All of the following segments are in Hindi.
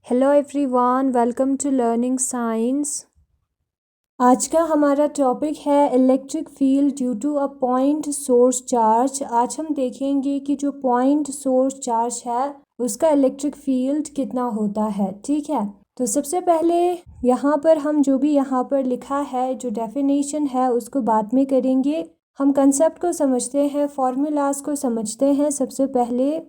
Hello everyone, welcome to learning science. आज का हमारा टॉपिक है electric field due to a point source charge. आज हम देखेंगे कि जो पॉइंट सोर्स चार्ज है उसका इलेक्ट्रिक फील्ड कितना होता है। ठीक है, तो सबसे पहले यहाँ पर हम जो भी यहाँ पर लिखा है जो डेफिनेशन है उसको बाद में करेंगे। हम कंसेप्ट को समझते हैं, फॉर्मूलाज को समझते हैं। सबसे पहले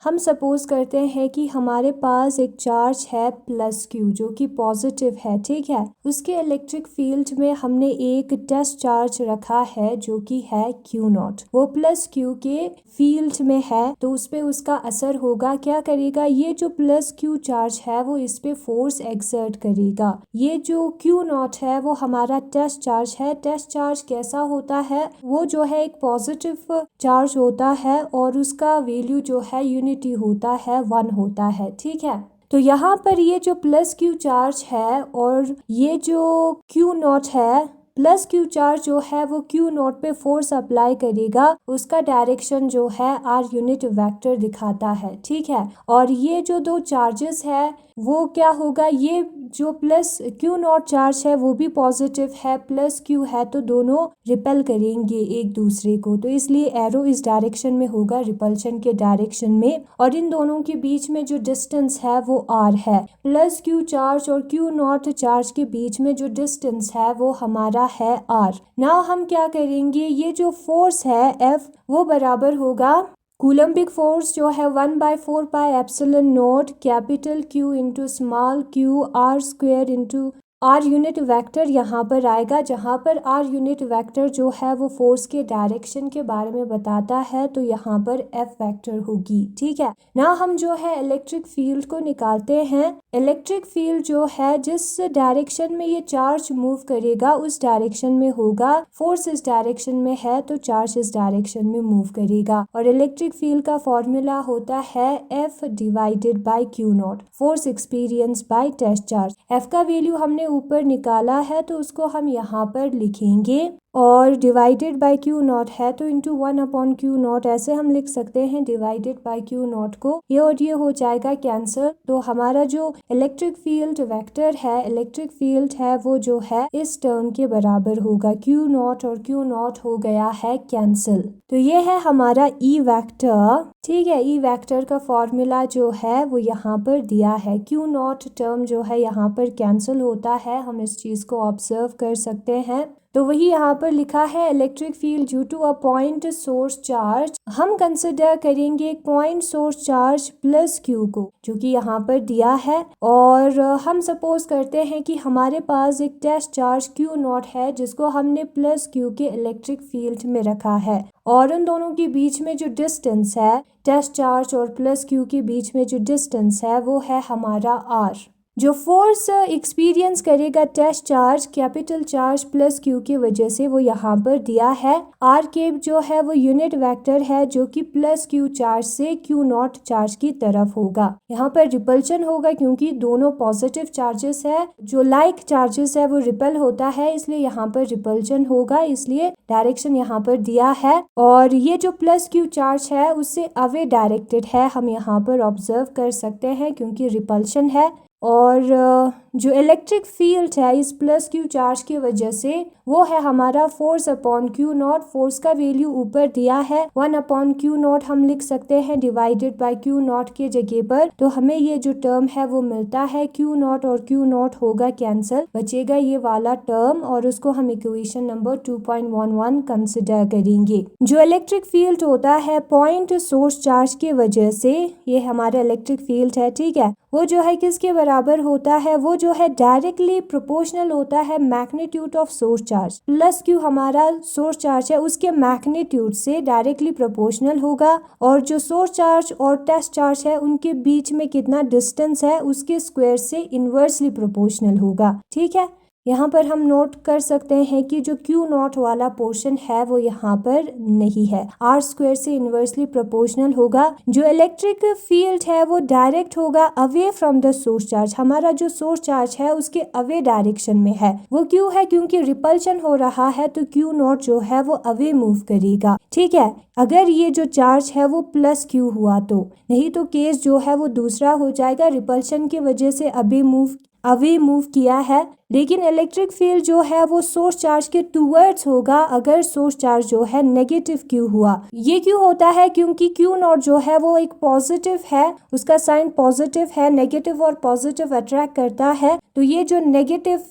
हम सपोज करते हैं कि हमारे पास एक चार्ज है प्लस क्यू जो कि पॉजिटिव है। ठीक है, उसके इलेक्ट्रिक फील्ड में हमने एक टेस्ट चार्ज रखा है जो कि है क्यू नॉट। वो प्लस क्यू के फील्ड में है तो उस पे उसका असर होगा। क्या करेगा, ये जो प्लस क्यू चार्ज है वो इस पे फोर्स एक्सर्ट करेगा। ये जो क्यू नॉट है वो हमारा टेस्ट चार्ज है। टेस्ट चार्ज कैसा होता है, वो जो है एक पॉजिटिव चार्ज होता है और उसका वैल्यू जो है यूनिटी होता है, 1 होता है। ठीक है, तो यहाँ पर ये जो प्लस क्यू चार्ज है और ये जो क्यू नॉट है, प्लस क्यू चार्ज जो है वो क्यू नॉट पे फोर्स अप्लाई करेगा। उसका डायरेक्शन जो है आर यूनिट वेक्टर दिखाता है। ठीक है, और ये जो दो चार्जेस है वो क्या होगा, ये जो प्लस क्यू नॉट चार्ज है वो भी पॉजिटिव है, प्लस क्यू है, तो दोनों रिपेल करेंगे एक दूसरे को। तो इसलिए एरो इस डायरेक्शन में होगा, रिपल्शन के डायरेक्शन में। और इन दोनों के बीच में जो डिस्टेंस है वो आर है। प्लस क्यू चार्ज और क्यू नॉट चार्ज के बीच में जो डिस्टेंस है वो हमारा है आर। नाउ हम क्या करेंगे, ये जो फोर्स है एफ वो बराबर होगा कूलम्बिक फोर्स जो है 1/4πε0 capital Q into small Q R square into R unit vector यहाँ पर आएगा, जहाँ पर आर यूनिट वेक्टर जो है वो फोर्स के डायरेक्शन के बारे में बताता है। तो यहाँ पर एफ वेक्टर होगी। ठीक है, ना हम जो है इलेक्ट्रिक फील्ड को निकालते हैं। इलेक्ट्रिक फील्ड जो है जिस डायरेक्शन में ये चार्ज मूव करेगा उस डायरेक्शन में होगा। फोर्स इस डायरेक्शन में है तो चार्ज इस डायरेक्शन में मूव करेगा। और इलेक्ट्रिक फील्ड का फॉर्मूला होता है F divided by Q naught, force experience by test charge. F का वैल्यू हमने ऊपर निकाला है तो उसको हम यहाँ पर लिखेंगे और डिवाइडेड बाय क्यू नॉट है तो इंटू 1/क्यू नॉट ऐसे हम लिख सकते हैं डिवाइडेड बाय क्यू नॉट को। ये और ये हो जाएगा कैंसिल। तो हमारा जो इलेक्ट्रिक फील्ड वेक्टर है, इलेक्ट्रिक फील्ड है वो जो है इस टर्म के बराबर होगा। क्यू नॉट और क्यू नॉट हो गया है कैंसिल। तो ये है हमारा ई वेक्टर। ठीक है, ई वेक्टर का फॉर्मूला जो है वो यहाँ पर दिया है। क्यू नॉट टर्म जो है यहाँ पर कैंसिल होता है, हम इस चीज को ऑब्जर्व कर सकते हैं। तो वही यहाँ पर लिखा है electric field due to a point source charge. हम कंसिडर करेंगे point source charge plus Q को जो कि यहाँ पर दिया है। और हम सपोज करते हैं कि हमारे पास एक टेस्ट चार्ज क्यू नॉट है जिसको हमने प्लस क्यू के इलेक्ट्रिक फील्ड में रखा है। और उन दोनों के बीच में जो डिस्टेंस है, टेस्ट चार्ज और प्लस क्यू के बीच में जो डिस्टेंस है वो है हमारा आर। जो फोर्स एक्सपीरियंस करेगा test charge capital charge plus Q की वजह से वो यहाँ पर दिया है। आर के जो है वो यूनिट वेक्टर है जो कि प्लस क्यू चार्ज से क्यू नॉट चार्ज की तरफ होगा। यहाँ पर रिपल्शन होगा क्योंकि दोनों पॉजिटिव चार्जेस है, जो लाइक चार्जेस है वो रिपेल होता है, इसलिए यहाँ पर रिपल्शन होगा, इसलिए डायरेक्शन यहाँ पर दिया है। और ये जो प्लस क्यू चार्ज है उससे अवे डायरेक्टेड है, हम यहाँ पर ऑब्जर्व कर सकते हैं क्योंकि रिपल्शन है। और जो इलेक्ट्रिक फील्ड है इस प्लस क्यू चार्ज की वजह से वो है हमारा force upon Q naught. Force का वैल्यू ऊपर दिया है 1/क्यू नॉट, हम लिख सकते हैं डिवाइडेड बाय क्यू नॉट के जगह पर। तो हमें ये जो टर्म है वो मिलता है, क्यू नॉट और क्यू नॉट होगा कैंसिल, बचेगा ये वाला टर्म और उसको हम इक्वेशन नंबर 2.11 कंसिडर करेंगे। जो इलेक्ट्रिक फील्ड होता है पॉइंट सोर्स चार्ज की वजह से, ये हमारा इलेक्ट्रिक फील्ड है। ठीक है, वो जो है किसके बराबर होता है, वो जो है डायरेक्टली प्रोपोर्शनल होता है magnitude of source charge. Plus Q हमारा सोर्स चार्ज है उसके मैग्नीट्यूड से डायरेक्टली प्रोपोर्शनल होगा। और जो सोर्स चार्ज और टेस्ट चार्ज है उनके बीच में कितना डिस्टेंस है उसके स्क्वायर से इनवर्सली प्रोपोर्शनल होगा। ठीक है, यहाँ पर हम नोट कर सकते हैं कि जो क्यू नॉट वाला पोर्शन है वो यहाँ पर नहीं है, आर स्क्वायर से इन्वर्सली प्रोपोर्शनल होगा। जो इलेक्ट्रिक फील्ड है वो डायरेक्ट होगा away from the source charge, हमारा जो सोर्स चार्ज है उसके अवे डायरेक्शन में है। वो क्यों है? क्योंकि रिपल्शन हो रहा है तो क्यू नॉट जो है वो अवे मूव करेगा। ठीक है, अगर ये जो चार्ज है वो प्लस क्यू हुआ तो, नहीं तो केस जो है वो दूसरा हो जाएगा, रिपल्शन की वजह से अवे मूव किया है, लेकिन इलेक्ट्रिक फील्ड जो है वो सोर्स चार्ज के टूवर्ड्स होगा अगर सोर्स चार्ज जो है नेगेटिव क्यू हुआ। ये क्यों होता है? क्योंकि क्यू नॉट जो है वो एक पॉजिटिव है, उसका साइन पॉजिटिव है, नेगेटिव और पॉजिटिव अट्रैक्ट करता है, तो ये जो नेगेटिव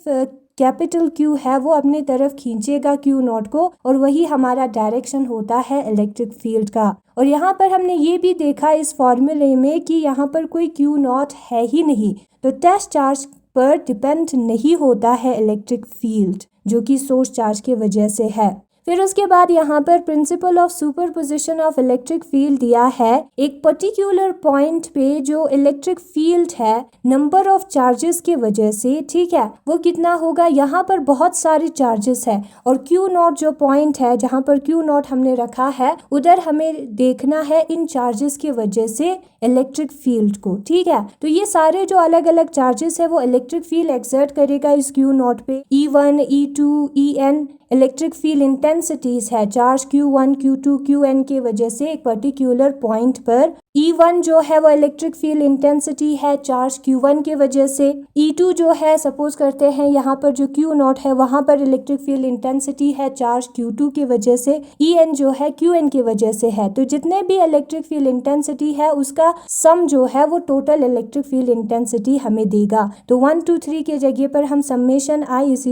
कैपिटल क्यू है वो अपनी तरफ खींचेगा क्यू नॉट को, और वही हमारा डायरेक्शन होता है इलेक्ट्रिक फील्ड का। और यहाँ पर हमने ये भी देखा इस फॉर्मूले में कि यहाँ पर कोई क्यू नॉट है ही नहीं, तो टेस्ट चार्ज पर डिपेंड नहीं होता है इलेक्ट्रिक फील्ड, जो कि सोर्स चार्ज की वजह से है। फिर उसके बाद यहाँ पर principle of superposition of electric field दिया है। एक पर्टिकुलर पॉइंट पे जो इलेक्ट्रिक फील्ड है नंबर ऑफ चार्जेस की वजह से, ठीक है, वो कितना होगा? यहाँ पर बहुत सारे चार्जेस है और क्यू नॉट जो पॉइंट है जहाँ पर क्यू नॉट हमने रखा है उधर हमें देखना है इन चार्जेस की वजह से इलेक्ट्रिक फील्ड को। ठीक है, तो ये सारे जो अलग अलग चार्जेस है वो इलेक्ट्रिक फील्ड एक्सर्ट करेगा इस क्यू नॉट पे। E1, E2, En electric field intensities है चार्ज Q1, Q2, Qn की वजह से एक पर्टिकुलर पॉइंट पर। E1 जो है वो इलेक्ट्रिक फील्ड इंटेंसिटी है चार्ज Q1 की वजह से। E2 जो है, सपोज करते हैं यहाँ पर जो Q नॉट है वहां पर इलेक्ट्रिक फील्ड इंटेंसिटी है चार्ज Q2 की वजह से। En जो है Qn की वजह से है। तो जितने भी इलेक्ट्रिक फील्ड इंटेंसिटी है उसका सम जो है वो टोटल इलेक्ट्रिक फील्ड इंटेंसिटी हमें देगा। तो 1 2 3 के जगह पर हम summation I =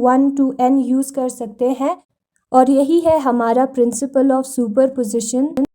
1 to n use कर सकते हैं, और यही है हमारा प्रिंसिपल ऑफ सुपरपोजिशन।